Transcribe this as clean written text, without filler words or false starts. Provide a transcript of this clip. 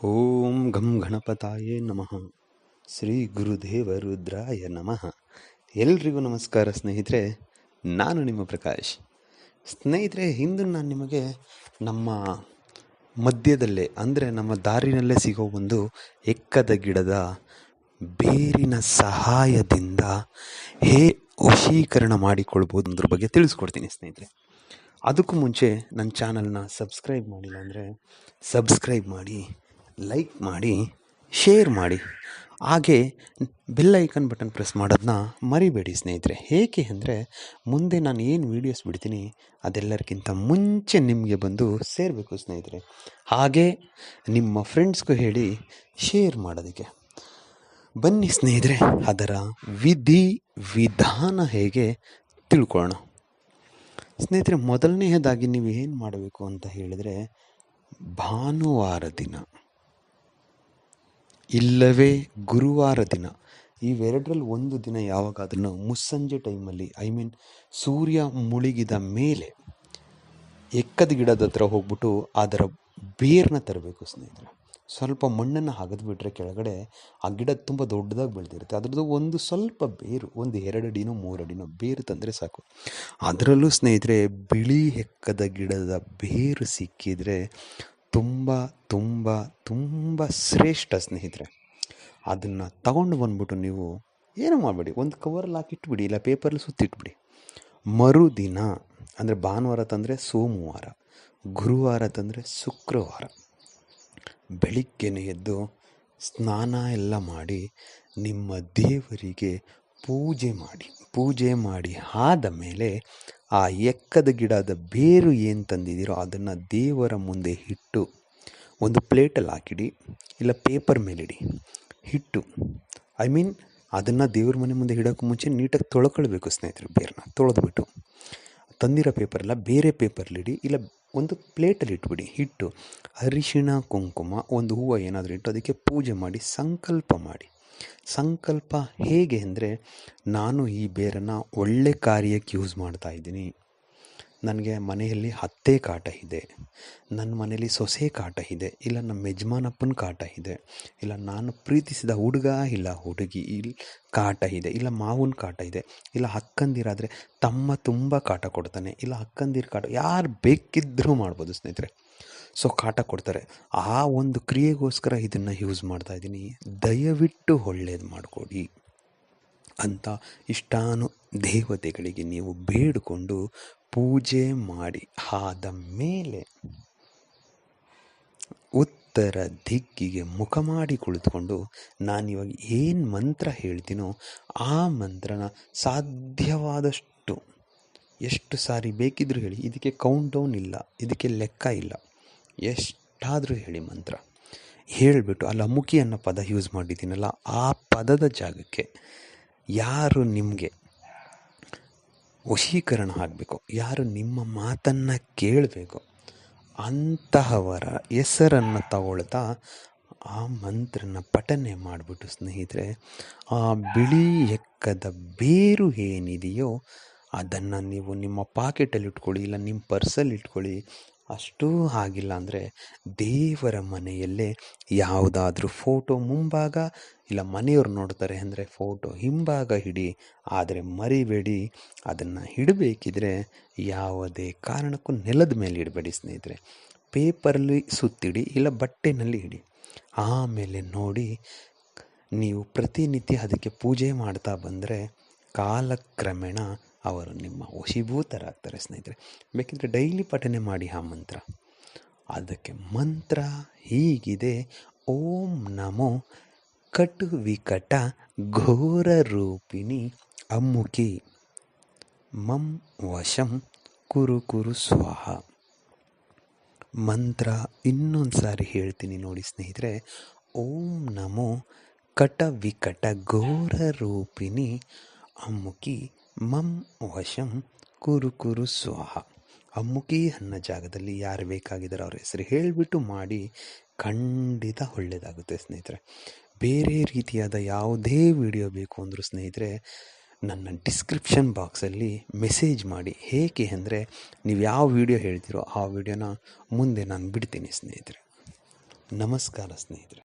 ಓಂ ಗಂ ಗಣಪತಾಯೇ ನಮಃ. ಶ್ರೀ ಗುರುದೇವ ರುದ್ರಾಯ ನಮಃ. ಎಲ್ರಿಗೂ ನಮಸ್ಕಾರ ಸ್ನೇಹಿತರೆ, ನಾನು ನಿಮ್ಮ ಪ್ರಕಾಶ್. ಸ್ನೇಹಿತರೆ, ಇಂದು ನಾನು ನಿಮಗೆ ನಮ್ಮ ಮಧ್ಯದಲ್ಲೇ ಅಂದರೆ ನಮ್ಮ ದಾರಿನಲ್ಲೇ ಸಿಗೋ ಒಂದು ಎಕ್ಕದ ಗಿಡದ ಬೇರಿನ ಸಹಾಯದಿಂದ ವಶೀಕರಣ ಮಾಡಿಕೊಳ್ಬೋದು ಅನ್ನೋದ್ರ ಬಗ್ಗೆ ತಿಳಿಸ್ಕೊಡ್ತೀನಿ ಸ್ನೇಹಿತರೆ. ಅದಕ್ಕೂ ಮುಂಚೆ ನನ್ನ ಚಾನಲ್ನ ಸಬ್ಸ್ಕ್ರೈಬ್ ಮಾಡಿಲ್ಲ ಅಂದರೆ ಸಬ್ಸ್ಕ್ರೈಬ್ ಮಾಡಿ, ಲೈಕ್ ಮಾಡಿ, ಶೇರ್ ಮಾಡಿ, ಹಾಗೆ ಬೆಲ್ ಐಕನ್ ಬಟನ್ ಪ್ರೆಸ್ ಮಾಡೋದನ್ನ ಮರಿಬೇಡಿ ಸ್ನೇಹಿತರೆ. ಏಕೆ ಅಂದರೆ ಮುಂದೆ ನಾನು ಏನು ವೀಡಿಯೋಸ್ ಬಿಡ್ತೀನಿ ಅದೆಲ್ಲರಿಗಿಂತ ಮುಂಚೆ ನಿಮಗೆ ಬಂದು ಸೇರಬೇಕು ಸ್ನೇಹಿತರೆ. ಹಾಗೆ ನಿಮ್ಮ ಫ್ರೆಂಡ್ಸ್ಗೂ ಹೇಳಿ ಶೇರ್ ಮಾಡೋದಕ್ಕೆ. ಬನ್ನಿ ಸ್ನೇಹಿತರೆ, ಅದರ ವಿಧಾನ ಹೇಗೆ ತಿಳ್ಕೊಳ್ಳೋಣ. ಸ್ನೇಹಿತರೆ, ಮೊದಲನೆಯದಾಗಿ ನೀವು ಏನು ಮಾಡಬೇಕು ಅಂತ ಹೇಳಿದರೆ, ಭಾನುವಾರ ದಿನ ಇಲ್ಲವೇ ಗುರುವಾರ ದಿನ, ಇವೆರಡರಲ್ಲಿ ಒಂದು ದಿನ ಯಾವಾಗಾದ್ರೂ ಮುಸ್ಸಂಜೆ ಟೈಮಲ್ಲಿ, ಸೂರ್ಯ ಮುಳುಗಿದ ಮೇಲೆ ಎಕ್ಕದ ಗಿಡದ ಹತ್ರ ಹೋಗ್ಬಿಟ್ಟು ಅದರ ಬೇರನ್ನ ತರಬೇಕು ಸ್ನೇಹಿತರೆ. ಸ್ವಲ್ಪ ಮಣ್ಣನ್ನು ಹಗದ್ಬಿಟ್ರೆ ಕೆಳಗಡೆ ಆ ಗಿಡ ತುಂಬ ದೊಡ್ಡದಾಗಿ ಬೆಳೆದಿರುತ್ತೆ. ಅದರದ್ದು ಒಂದು ಸ್ವಲ್ಪ ಬೇರು, ಒಂದು 2 ಅಡಿನೋ 3 ಅಡಿನೋ ಬೇರು ತಂದರೆ ಸಾಕು. ಅದರಲ್ಲೂ ಸ್ನೇಹಿತರೆ, ಬಿಳಿ ಎಕ್ಕದ ಗಿಡದ ಬೇರು ಸಿಕ್ಕಿದರೆ ತುಂಬ ತುಂಬ ತುಂಬ ಶ್ರೇಷ್ಠ ಸ್ನೇಹಿತರೆ. ಅದನ್ನು ತಗೊಂಡು ಬಂದ್ಬಿಟ್ಟು ನೀವು ಏನೂ ಮಾಡಬೇಡಿ, ಒಂದು ಕವರಲ್ಲಿ ಹಾಕಿಟ್ಬಿಡಿ, ಇಲ್ಲ ಪೇಪರಲ್ಲಿ ಸುತ್ತಿಟ್ಬಿಡಿ. ಮರುದಿನ ಅಂದರೆ ಭಾನುವಾರ ತಂದರೆ ಸೋಮವಾರ, ಗುರುವಾರ ತಂದರೆ ಶುಕ್ರವಾರ ಬೆಳಿಗ್ಗೆನೇ ಎದ್ದು ಸ್ನಾನ ಎಲ್ಲ ಮಾಡಿ ನಿಮ್ಮ ದೇವರಿಗೆ ಪೂಜೆ ಮಾಡಿ ಆದ ಮೇಲೆ ಆ ಎಕ್ಕದ ಗಿಡದ ಬೇರು ಏನು ತಂದಿದ್ದೀರೋ ಅದನ್ನು ದೇವರ ಮುಂದೆ ಇಟ್ಟು ಒಂದು ಪ್ಲೇಟಲ್ಲಿ ಹಾಕಿಡಿ, ಇಲ್ಲ ಪೇಪರ್ ಮೇಲಿಡಿ. ಹಿಟ್ಟು ಅದನ್ನು ದೇವ್ರ ಮನೆ ಮುಂದೆ ಇಡೋಕ್ಕೂ ಮುಂಚೆ ನೀಟಾಗಿ ತೊಳ್ಕೊಳ್ಬೇಕು ಸ್ನೇಹಿತರೆ. ಬೇರನ್ನ ತೊಳೆದ್ಬಿಟ್ಟು ತಂದಿರೋ ಪೇಪರೆಲ್ಲ ಬೇರೆ ಪೇಪರ್ಲಿಡಿ, ಇಲ್ಲ ಒಂದು ಪ್ಲೇಟಲ್ಲಿ ಇಟ್ಬಿಡಿ. ಇಟ್ಟು ಅರಿಶಿಣ ಕುಂಕುಮ ಒಂದು ಹೂವು ಏನಾದರೂ ಇಟ್ಟು ಅದಕ್ಕೆ ಪೂಜೆ ಮಾಡಿ ಸಂಕಲ್ಪ ಮಾಡಿ. ಸಂಕಲ್ಪ ಹೇಗೆ ಅಂದರೆ, ನಾನು ಈ ಬೇರನ್ನು ಒಳ್ಳೆ ಕಾರ್ಯಕ್ಕೆ ಯೂಸ್ ಮಾಡ್ತಾ ಇದ್ದೀನಿ. ನನಗೆ ಮನೆಯಲ್ಲಿ ಅತ್ತೆ ಕಾಟ ಇದೆ, ನನ್ನ ಮನೇಲಿ ಸೊಸೆ ಕಾಟ ಇದೆ, ಇಲ್ಲ ನಮ್ಮ ಯಜಮಾನಪ್ಪನ ಕಾಟ ಇದೆ, ಇಲ್ಲ ನಾನು ಪ್ರೀತಿಸಿದ ಹುಡುಗ ಇಲ್ಲ ಹುಡುಗಿ ಇಲ್ಲಿ ಕಾಟ ಇದೆ, ಇಲ್ಲ ಮಾವನ ಕಾಟ ಇದೆ, ಇಲ್ಲ ಅಕ್ಕಂದಿರಾದರೆ ತಮ್ಮ ತುಂಬ ಕಾಟ ಕೊಡ್ತಾನೆ, ಇಲ್ಲ ಅಕ್ಕಂದಿರ ಕಾಟ, ಯಾರು ಬೇಕಿದ್ದರೂ ಮಾಡ್ಬೋದು ಸ್ನೇಹಿತರೆ. ಸೊ ಕಾಟ ಕೊಡ್ತಾರೆ. ಆ ಒಂದು ಕ್ರಿಯೆಗೋಸ್ಕರ ಇದನ್ನು ಯೂಸ್ ಮಾಡ್ತಾ ಇದ್ದೀನಿ, ದಯವಿಟ್ಟು ಒಳ್ಳೇದು ಮಾಡಿಕೊಡಿ ಅಂತ ದೇವತೆಗಳಿಗೆ ನೀವು ಬೇಡಿಕೊಂಡು ಪೂಜೆ ಮಾಡಿ ಆದ ಮೇಲೆ ಉತ್ತರ ದಿಕ್ಕಿಗೆ ಮುಖ ಮಾಡಿ ಕುಳಿತುಕೊಂಡು ನಾನಿವಾಗ ಏನು ಮಂತ್ರ ಹೇಳ್ತೀನೋ ಆ ಮಂತ್ರನ ಸಾಧ್ಯವಾದಷ್ಟು ಎಷ್ಟು ಸಾರಿ ಬೇಕಿದ್ರೂ ಹೇಳಿ. ಇದಕ್ಕೆ ಕೌಂಟ್ ಡೌನ್ ಇಲ್ಲ, ಇದಕ್ಕೆ ಲೆಕ್ಕ ಇಲ್ಲ, ಎಷ್ಟಾದರೂ ಹೇಳಿ ಮಂತ್ರ ಹೇಳಿಬಿಟ್ಟು ಅಲ್ಲಿ ಅಮುಖಿ ಅನ್ನೋ ಪದ ಯೂಸ್ ಮಾಡಿದ್ದೀನಲ್ಲ, ಆ ಪದದ ಜಾಗಕ್ಕೆ ಯಾರು ನಿಮಗೆ ವಶೀಕರಣ ಆಗಬೇಕು, ಯಾರು ನಿಮ್ಮ ಮಾತನ್ನು ಕೇಳಬೇಕು ಅಂತಹವರ ಹೆಸರನ್ನು ತಗೊಳ್ತಾ ಆ ಮಂತ್ರನ ಪಠನೆ ಮಾಡಿಬಿಟ್ಟು ಸ್ನೇಹಿತರೆ, ಆ ಬಿಳಿ ಎಕ್ಕದ ಬೇರು ಏನಿದೆಯೋ ಅದನ್ನು ನೀವು ನಿಮ್ಮ ಪಾಕೆಟಲ್ಲಿ ಇಟ್ಕೊಳ್ಳಿ, ಇಲ್ಲ ನಿಮ್ಮ ಪರ್ಸಲ್ಲಿ ಇಟ್ಕೊಳ್ಳಿ. ಅಷ್ಟೂ ಆಗಿಲ್ಲ ಅಂದರೆ ದೇವರ ಮನೆಯಲ್ಲೇ ಯಾವುದಾದ್ರೂ ಫೋಟೋ ಮುಂಭಾಗ, ಇಲ್ಲ ಮನೆಯವ್ರು ನೋಡ್ತಾರೆ ಅಂದರೆ ಫೋಟೋ ಹಿಂಭಾಗ ಇಡಿ. ಆದರೆ ಮರಿಬೇಡಿ, ಅದನ್ನು ಇಡಬೇಕಿದ್ರೆ ಯಾವುದೇ ಕಾರಣಕ್ಕೂ ನೆಲದ ಮೇಲೆ ಇಡಬೇಡಿ ಸ್ನೇಹಿತರೆ. ಪೇಪರಲ್ಲಿ ಸುತ್ತಿಡಿ, ಇಲ್ಲ ಬಟ್ಟೆನಲ್ಲಿ ಇಡಿ. ಆಮೇಲೆ ನೋಡಿ, ನೀವು ಪ್ರತಿನಿತ್ಯ ಅದಕ್ಕೆ ಪೂಜೆ ಮಾಡ್ತಾ ಬಂದರೆ ಕಾಲಕ್ರಮೇಣ ಅವರು ನಿಮ್ಮ ವಶೀಭೂತರಾಗ್ತಾರೆ ಸ್ನೇಹಿತರೆ. ಬೇಕಿದ್ರೆ ಡೈಲಿ ಪಠನೆ ಮಾಡಿ ಆ ಮಂತ್ರ. ಅದಕ್ಕೆ ಮಂತ್ರ ಹೀಗಿದೆ: ಓಂ ನಮೋ ಕಟು ವಿಕಟ ಘೋರ ರೂಪಿಣಿ ಅಮ್ಮುಖಿ ಮಂ ವಶಂ ಕುರು ಸ್ವಾಹ. ಮಂತ್ರ ಇನ್ನೊಂದು ಸಾರಿ ಹೇಳ್ತೀನಿ ನೋಡಿ ಸ್ನೇಹಿತರೆ. ಓಂ ನಮೋ ಕಟ ವಿಕಟ ಘೋರ ರೂಪಿಣಿ ಅಮ್ಮುಖಿ ಮಂ ವಶಂ ಕುರು ಸ್ವಾಹ. ಅಮ್ಮುಖಿ ಅನ್ನೋ ಜಾಗದಲ್ಲಿ ಯಾರು ಬೇಕಾಗಿದ್ದಾರೆ ಅವ್ರ ಹೆಸರು ಹೇಳಿಬಿಟ್ಟು ಮಾಡಿ, ಖಂಡಿತ ಒಳ್ಳೆಯದಾಗುತ್ತೆ ಸ್ನೇಹಿತರೆ. ಬೇರೆ ರೀತಿಯಾದ ಯಾವುದೇ ವಿಡಿಯೋ ಬೇಕು ಅಂದರೂ ಸ್ನೇಹಿತರೆ ನನ್ನ ಡಿಸ್ಕ್ರಿಪ್ಷನ್ ಬಾಕ್ಸಲ್ಲಿ ಮೆಸೇಜ್ ಮಾಡಿ. ಹೇಗೆ ಅಂದರೆ, ನೀವು ಯಾವ ವಿಡಿಯೋ ಹೇಳ್ತೀರೋ ಆ ವಿಡಿಯೋನ ಮುಂದೆ ನಾನು ಬಿಡ್ತೀನಿ ಸ್ನೇಹಿತರೆ. ನಮಸ್ಕಾರ ಸ್ನೇಹಿತರೆ.